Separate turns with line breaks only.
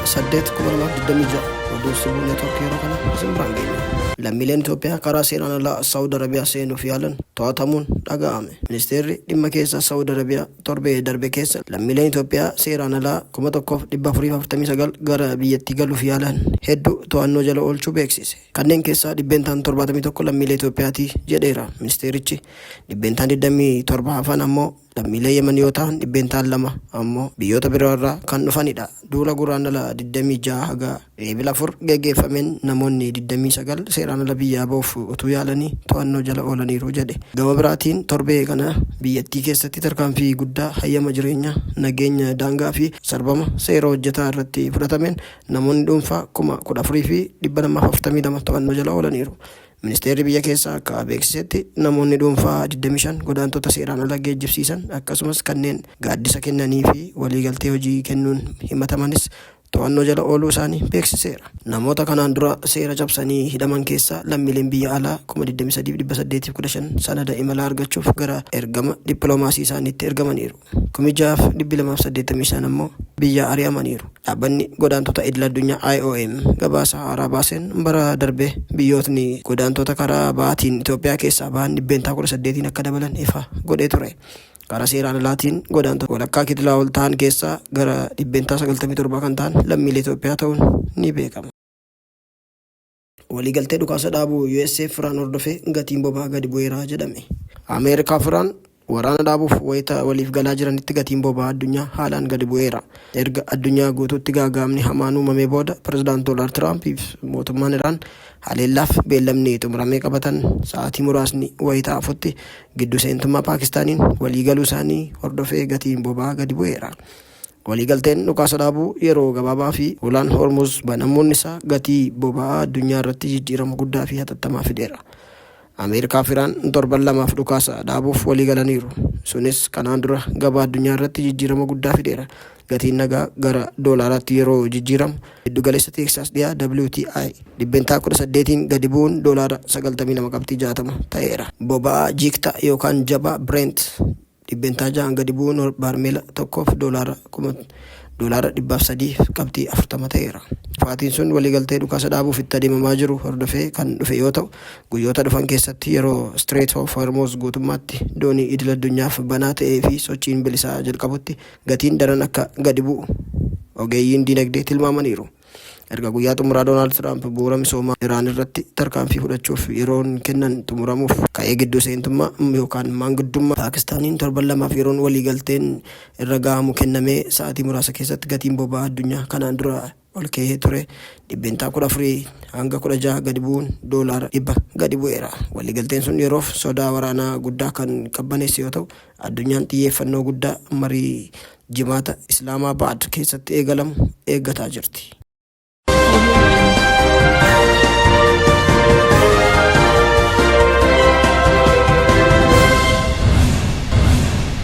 8 Oduu sibuun neetwoorkii yeroo kana isin biraan geenya. Lammiileen Itoophiyaa karaa seeraan alaa Saawud Arabiyaa seenuuf yaalan to'atamuun dhaga'ame. Ministeerri dhimma keessaa Saawud Arabiyaa torbee darbe keessa lammiileen Itoophiyaa seeraan alaa 1449 gara biyyattii galuuf yaalan hedduu to'annoo jala oolchuu beeksise. Kanneen keessaa 71 lammiilee Itoophiyaati jedheera ministeerichi. 27 hafan ammoo lammiilee Yemen yoo ta'an 202 ammoo biyyoota biroo irraa kan dhufanidha. Duula guraandhala 26 haga eebila 4 geggeeffameen namoonni 29 seeraan ala biyyaa ba'uuf utuu yaalanii to'annoo jala oolaniiru jedhe. Gama biraatiin torbee kana biyyattii keessatti tarkaanfii guddaa hayyama jireenyaa, nageenya daangaa fi sarbama seera hojjetaa irratti fudhatameen namoonni dhuunfaa 14,242 to'annoo jala oolaniiru. Ministeerri biyya keessaa akka beeksisetti namoonni dhuunfaa 25 godaantota seeraan ala geejjibsiisan akkasumas kanneen gaaddisa kennanii fi waliigaltee hojii kennuun himatamanis to'annoo jala ooluu isaanii beeksiseera. Namoota kanaan dura seera cabsanii hidhaman keessaa lammiileen biyya alaa 23,815 sanada imalaa argachuuf gara ergama dippiloomaasii isaaniitti ergamaniiru. 6,285 ammoo biyya ari'amaniiru. Dhaabbanni godaantota idil addunyaa IOM gabaasa haaraa baaseen bara darbe biyyootni godaantota karaa ba'aatiin Itoophiyaa keessaa ba'an 18 akka dabalan ifa godhee ture. Karaa seeraan alaatiin godaantota walakkaa kitilaa ol ta'an keessaa gara 97 kan ta'an lammiilee Itoophiyaa ta'uun ni beekama. Waliigaltee dhukaasa dhaabuu USAF Iraan hordofee gatiin boba'aa gadi bu'eera jedhame. Ameerikaa fi Iraan waraana dhaabuuf wayita waliif galaa jiranitti gatiin boba'aa addunyaa haalaan gadi bu'eera. Erga addunyaa guutuutti gaagaamni hamaan uumamee booda pirezidaanti Doonaald Tiraamp fi mootummaan Iraan haleellaaf beellamni xumuramee qabatan sa'aatii muraasni wayita hafutti giddu seentummaa Paakistaaniin waliigaluu isaanii hordofee gatiin boba'aa gadi bu'eera. Waliigalteen dhukaasa dhaabuu yeroo gabaabaa fi ulaan Hormuz banamuun isaa gatii boba'aa addunyaa irratti jijjiirama guddaa fi hatattamaa fideera. Ameerikaa fi Iraan torban lamaaf dhukaasa dhaabuuf waliigalaniiru. Sunis kanaan dura gabaa addunyaa irratti jijjiirama guddaa fideera. Gatiin nagaa gara doolaaraatti yeroo jijjiiramu giddugaleessa Teeksaas dhiyaa WTI 18 gadi bu'uun doolaara 92.60 ta'eera. Boba'aa jiiktaa yookaan jabaa Brent 600 gadi bu'uun baarmeela tokkoof doolaara 340 ta'eera. Faatiin sun waliigaltee dhukaasa dhaabuuf itti adeemamaa jiru hordofee kan dhufe yoo ta'u, guyyoota dhufan keessatti yeroo Strait of Hormuz guutummaatti doonii idil addunyaaf banaa ta'ee fi sochiin bilisaa jalqabutti gatiin daran akka gadi bu'u ogeeyyiin dinagdee tilmaamaniiru. Erga guyyaa xumuraa Doonaald Tiraamp bu'uura misoomaa Iraan irratti tarkaanfii fudhachuuf yeroon kennan xumuramuuf ka'ee gidduu seentummaa yookaan maanguddummaa Paakistaaniin torban lamaaf yeroon waliigalteen irra gahamu kennamee sa'aatii muraasa keessatti gatiin boba'aa addunyaa kanaan dura ol ka'ee ture 14 hanga 16 gadi bu'uun doolaara 100 gadi bu'eera. Waliigalteen sun yeroof sodaa waraanaa guddaa kan qabbaneesse yoo ta'u, addunyaan xiyyeeffannoo guddaa marii jimaata Islaamabaad keessatti eegalamu eeggataa jirti.